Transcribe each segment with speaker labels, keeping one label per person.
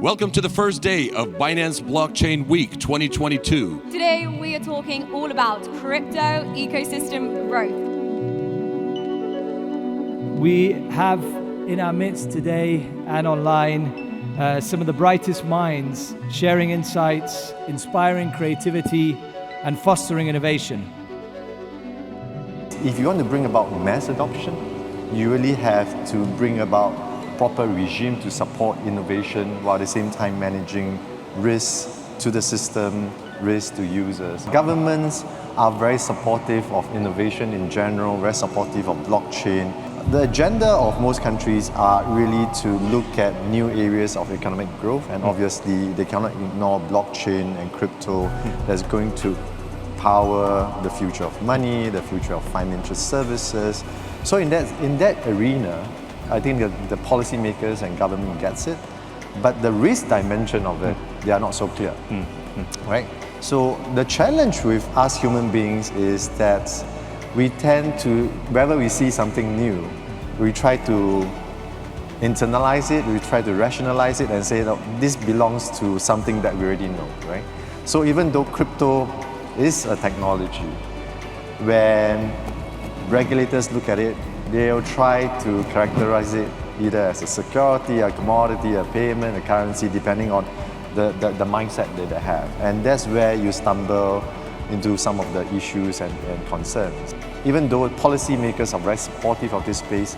Speaker 1: Welcome to the first day of Binance Blockchain Week 2022.
Speaker 2: Today we are talking all about crypto ecosystem growth.
Speaker 3: We have in our midst today and online some of the brightest minds sharing insights, inspiring creativity, and fostering innovation.
Speaker 4: If you want to bring about mass adoption, you really have to bring about proper regime to support innovation while at the same time managing risks to the system, risks to users. Governments are very supportive of innovation in general, very supportive of blockchain. The agenda of most countries are really to look at new areas of economic growth, and obviously they cannot ignore blockchain and crypto that's going to power the future of money, the future of financial services. So in that arena, I think the policymakers and government gets it, but the risk dimension of it, they are not so clear, right? So the challenge with us human beings is that we tend to, wherever we see something new, we try to internalize it, we try to rationalize it and say, no, this belongs to something that we already know, right? So even though crypto is a technology, when regulators look at it, they'll try to characterize it either as a security, a commodity, a payment, a currency, depending on the mindset that they have. And that's where you stumble into some of the issues and concerns. Even though policymakers are very supportive of this space,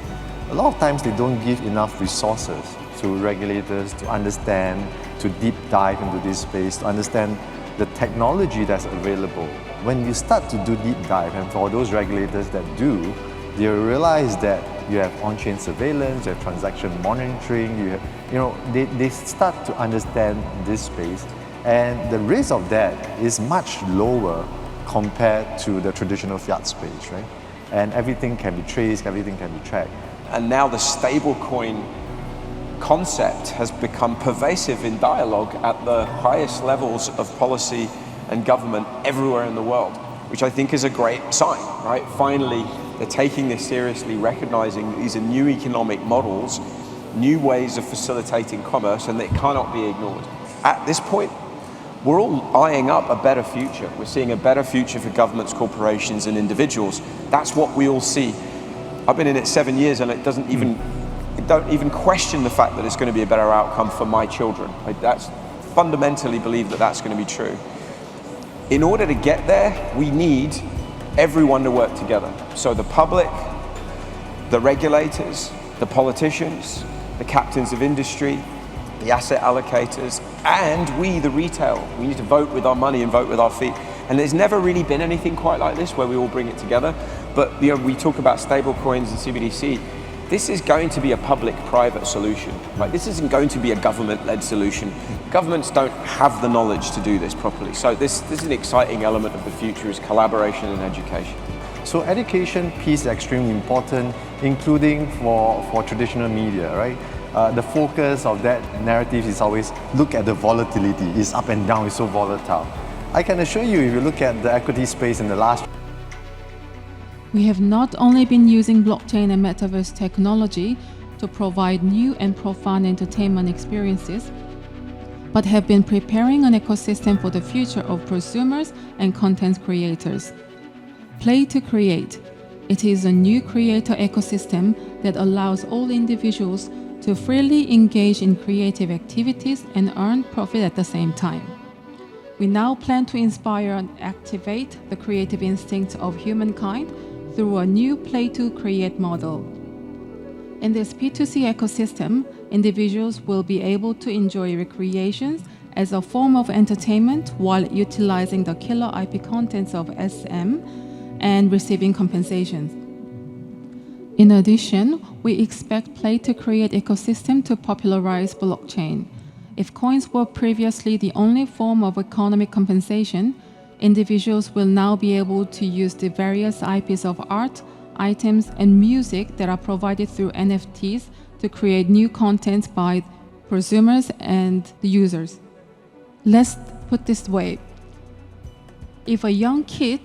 Speaker 4: a lot of times they don't give enough resources to regulators to understand, to deep dive into this space, to understand the technology that's available. When you start to do deep dive, and for those regulators that do, they realize that you have on-chain surveillance, you have transaction monitoring, they start to understand this space, and the risk of that is much lower compared to the traditional fiat space, right? And everything can be traced, everything can be tracked.
Speaker 5: And now the stablecoin concept has become pervasive in dialogue at the highest levels of policy and government everywhere in the world, which I think is a great sign, right? Finally, they're taking this seriously, recognizing these are new economic models, new ways of facilitating commerce, and they cannot be ignored. At this point, we're all eyeing up a better future. We're seeing a better future for governments, corporations, and individuals. That's what we all see. I've been in it 7 years, and it don't even question the fact that it's going to be a better outcome for my children. That's fundamentally believe that that's going to be true. In order to get there, we need everyone to work together. So the public, the regulators, the politicians, the captains of industry, the asset allocators, and we, the retail. We need to vote with our money and vote with our feet. And there's never really been anything quite like this where we all bring it together. But we talk about stable coins and CBDC. This is going to be a public-private solution. Right? This isn't going to be a government-led solution. Governments don't have the knowledge to do this properly. So this is an exciting element of the future, is collaboration and education.
Speaker 4: So education piece is extremely important, including for traditional media, right? The focus of that narrative is always look at the volatility. It's up and down, it's so volatile. I can assure you, if you look at the equity space in the last...
Speaker 6: We have not only been using blockchain and metaverse technology to provide new and profound entertainment experiences, but have been preparing an ecosystem for the future of prosumers and content creators. Play to create. It is a new creator ecosystem that allows all individuals to freely engage in creative activities and earn profit at the same time. We now plan to inspire and activate the creative instincts of humankind through a new play-to-create model. In this P2C ecosystem, individuals will be able to enjoy recreations as a form of entertainment while utilizing the killer IP contents of SM and receiving compensations. In addition, we expect play-to-create ecosystem to popularize blockchain. If coins were previously the only form of economic compensation, individuals will now be able to use the various IPs of art, items, and music that are provided through NFTs to create new content by prosumers and the users. Let's put this way. If a young kid,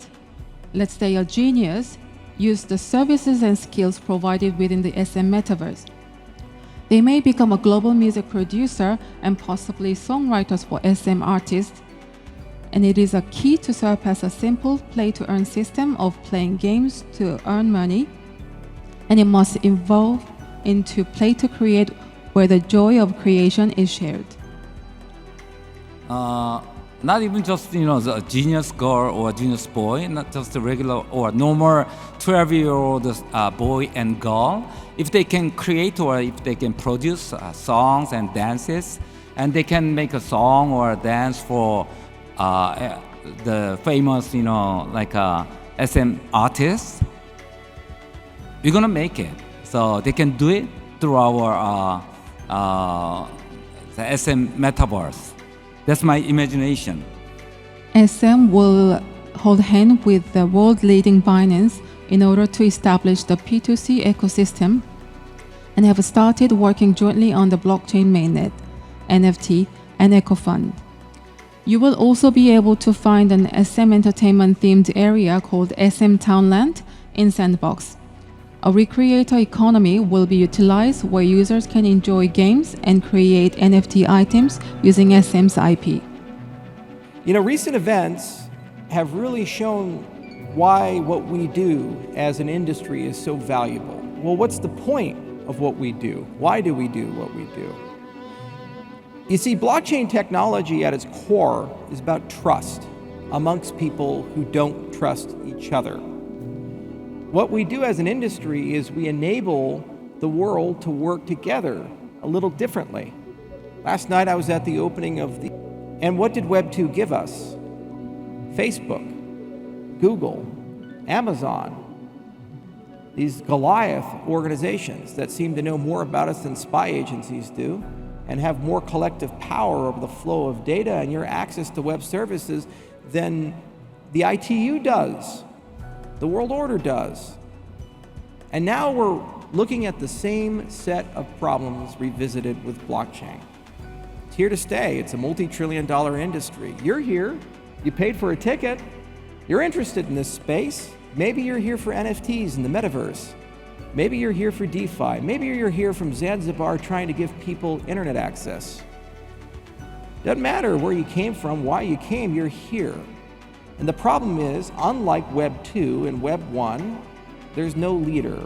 Speaker 6: let's say a genius, use the services and skills provided within the SM metaverse, They may become a global music producer and possibly songwriters for SM artists. And it is a key to surpass a simple play-to-earn system of playing games to earn money. And it must evolve into play-to-create, where the joy of creation is shared.
Speaker 7: Not even just the genius girl or genius boy, not just a regular or normal 12-year-old boy and girl. If they can create or if they can produce songs and dances, and they can make a song or a dance for the famous SM artists, we're gonna make it. So they can do it through our the SM metaverse. That's my imagination.
Speaker 6: SM will hold hand with the world-leading Binance in order to establish the P2C ecosystem and have started working jointly on the blockchain mainnet, NFT, and EcoFund. You will also be able to find an SM entertainment-themed area called SM Townland in Sandbox. A recreator economy will be utilized where users can enjoy games and create NFT items using SM's IP.
Speaker 8: Recent events have really shown why what we do as an industry is so valuable. Well, what's the point of what we do? Why do we do what we do? You see, blockchain technology at its core is about trust amongst people who don't trust each other. What we do as an industry is we enable the world to work together a little differently. Last night I was at the opening of the... And what did Web 2 give us? Facebook, Google, Amazon, these Goliath organizations that seem to know more about us than spy agencies do and have more collective power over the flow of data and your access to web services than the ITU does. The world order does. And now we're looking at the same set of problems revisited with blockchain. It's here to stay. It's a multi-trillion-dollar industry. You're here. You paid for a ticket. You're interested in this space. Maybe you're here for NFTs in the metaverse. Maybe you're here for DeFi. Maybe you're here from Zanzibar trying to give people internet access. Doesn't matter where you came from, why you came, you're here. And the problem is, unlike Web 2 and Web 1, there's no leader.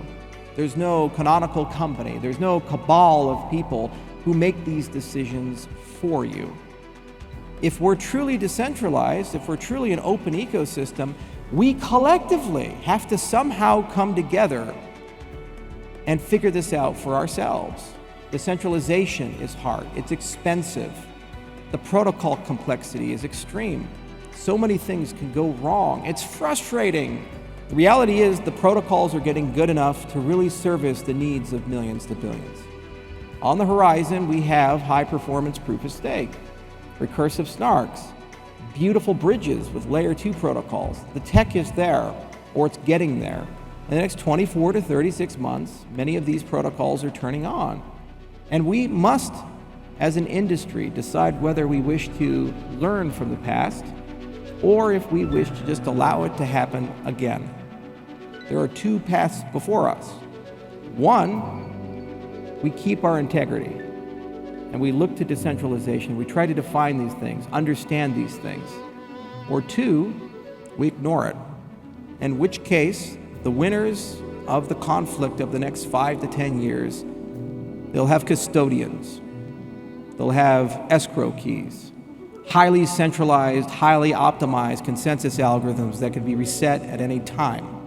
Speaker 8: There's no canonical company. There's no cabal of people who make these decisions for you. If we're truly decentralized, if we're truly an open ecosystem, we collectively have to somehow come together and figure this out for ourselves. Decentralization is hard. It's expensive. The protocol complexity is extreme. So many things can go wrong. It's frustrating. The reality is the protocols are getting good enough to really service the needs of millions to billions. On the horizon, we have high-performance proof of stake, recursive snarks, beautiful bridges with layer 2 protocols. The tech is there, or it's getting there. In the next 24 to 36 months, many of these protocols are turning on. And we must, as an industry, decide whether we wish to learn from the past or if we wish to just allow it to happen again. There are two paths before us. One, we keep our integrity and we look to decentralization. We try to define these things, understand these things. Or two, we ignore it. In which case, the winners of the conflict of the next 5 to 10 years, they'll have custodians, they'll have escrow keys, highly centralized, highly optimized consensus algorithms that can be reset at any time.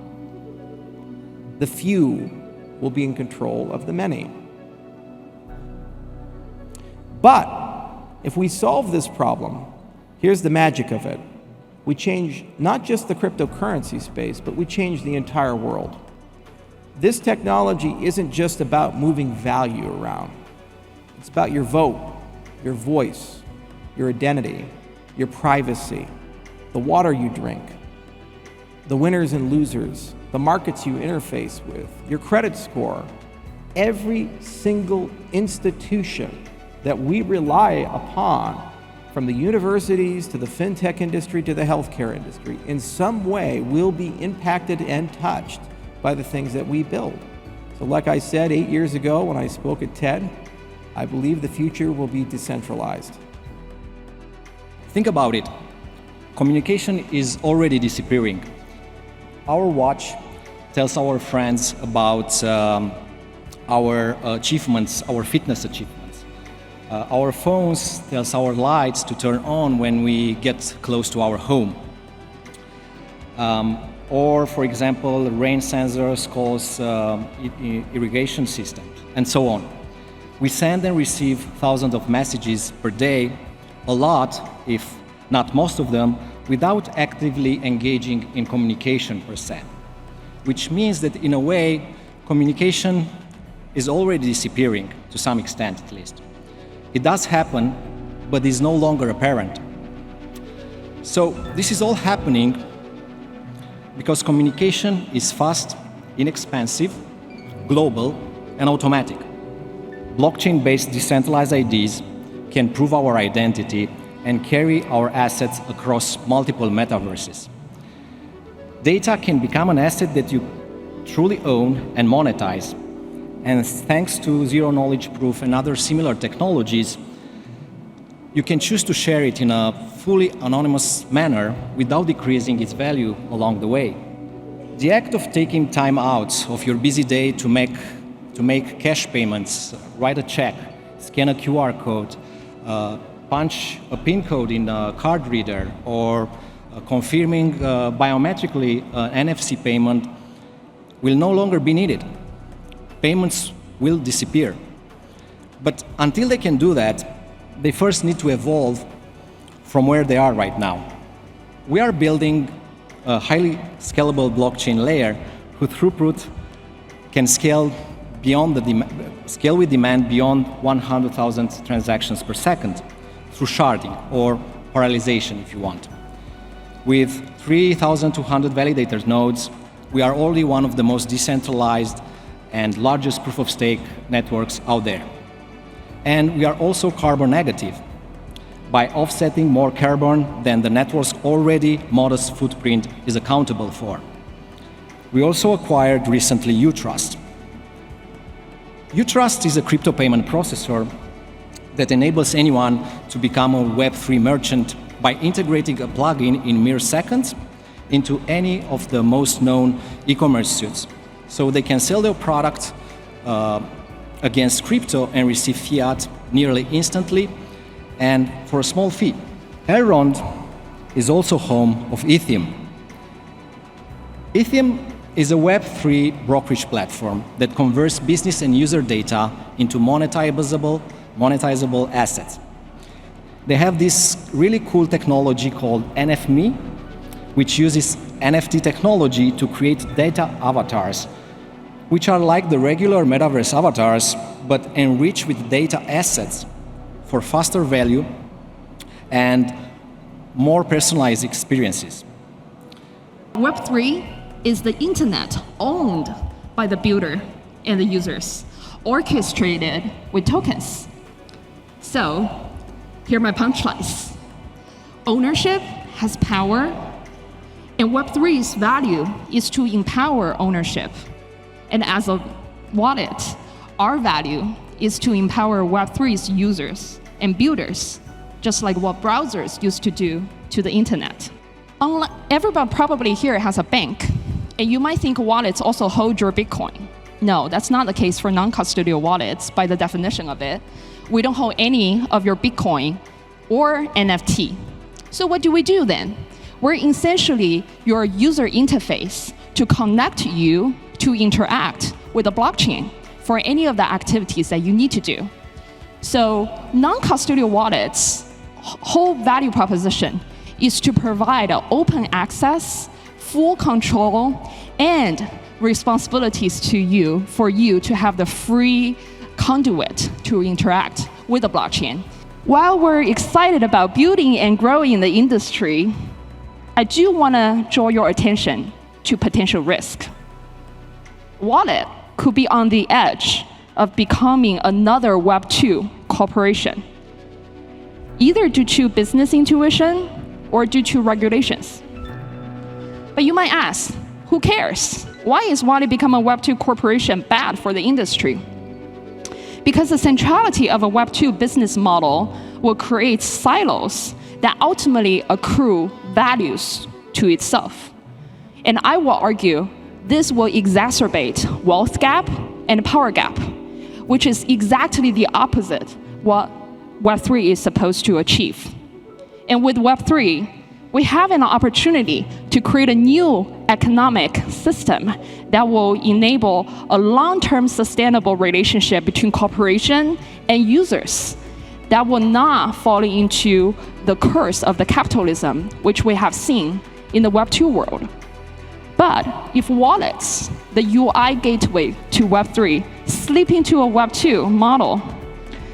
Speaker 8: The few will be in control of the many. But if we solve this problem, here's the magic of it. We change not just the cryptocurrency space, but we change the entire world. This technology isn't just about moving value around. It's about your vote, your voice, your identity, your privacy, the water you drink, the winners and losers, the markets you interface with, your credit score. Every single institution that we rely upon, from the universities to the fintech industry to the healthcare industry, in some way will be impacted and touched by the things that we build. So like I said 8 years ago when I spoke at TED, I believe the future will be decentralized.
Speaker 9: Think about it. Communication is already disappearing. Our watch tells our friends about our achievements, our fitness achievements. Our phones tells our lights to turn on when we get close to our home. Or, for example, rain sensors calls irrigation systems, and so on. We send and receive thousands of messages per day, a lot, if not most of them, without actively engaging in communication per se. Which means that in a way, communication is already disappearing, to some extent at least. It does happen, but is no longer apparent. So this is all happening because communication is fast, inexpensive, global, and automatic. Blockchain-based decentralized IDs can prove our identity and carry our assets across multiple metaverses. Data can become an asset that you truly own and monetize. And thanks to zero-knowledge proof and other similar technologies, you can choose to share it in a fully anonymous manner without decreasing its value along the way. The act of taking time out of your busy day to make cash payments, write a check, scan a QR code, punch a PIN code in a card reader, or confirming biometrically an NFC payment will no longer be needed. Payments will disappear. But until they can do that, they first need to evolve from where they are right now. We are building a highly scalable blockchain layer whose throughput can scale with demand beyond 100,000 transactions per second through sharding or parallelization, if you want. With 3,200 validator nodes, we are already one of the most decentralized and largest proof-of-stake networks out there. And we are also carbon negative by offsetting more carbon than the network's already modest footprint is accountable for. We also acquired recently Utrust. Utrust is a crypto payment processor that enables anyone to become a Web3 merchant by integrating a plugin in mere seconds into any of the most known e-commerce suites. So they can sell their product against crypto and receive fiat nearly instantly and for a small fee. Elrond is also home of Ethereum. Ethereum is a Web3 brokerage platform that converts business and user data into monetizable assets. They have this really cool technology called NFMe, which uses NFT technology to create data avatars, which are like the regular metaverse avatars, but enriched with data assets for faster value and more personalized experiences.
Speaker 10: Web3 is the internet owned by the builder and the users, orchestrated with tokens. So, here are my punchlines. Ownership has power, and Web3's value is to empower ownership. And as a wallet, our value is to empower Web3's users and builders, just like what browsers used to do to the internet. Everyone probably here has a bank, and you might think wallets also hold your Bitcoin. No, that's not the case for non-custodial wallets by the definition of it. We don't hold any of your Bitcoin or NFT. So what do we do then? We're essentially your user interface to connect you to interact with the blockchain for any of the activities that you need to do. So non-custodial wallets' whole value proposition is to provide open access, full control, and responsibilities to you for you to have the free conduit to interact with the blockchain. While we're excited about building and growing the industry, I do want to draw your attention to potential risk. Wallet could be on the edge of becoming another Web2 corporation, either due to business intuition or due to regulations. But you might ask, who cares? Why is Wallet become a Web2 corporation bad for the industry? Because the centrality of a Web2 business model will create silos that ultimately accrue values to itself. And I will argue this will exacerbate wealth gap and power gap, which is exactly the opposite what Web3 is supposed to achieve. And with Web3, we have an opportunity to create a new economic system that will enable a long-term sustainable relationship between corporation and users that will not fall into the curse of the capitalism, which we have seen in the Web2 world. But if wallets, the UI gateway to Web3, slip into a Web2 model,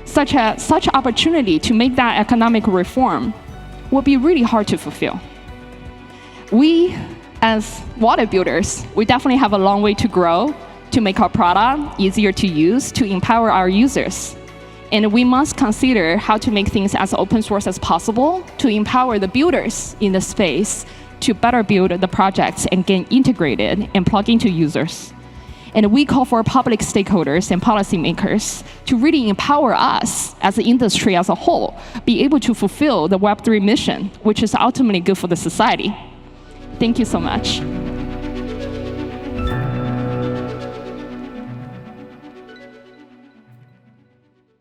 Speaker 10: such opportunity to make that economic reform will be really hard to fulfill. We, as wallet builders, we definitely have a long way to grow to make our product easier to use, to empower our users. And we must consider how to make things as open source as possible to empower the builders in the space to better build the projects and get integrated and plug into users. And we call for public stakeholders and policymakers to really empower us as the industry as a whole, be able to fulfill the Web3 mission, which is ultimately good for the society. Thank you so much.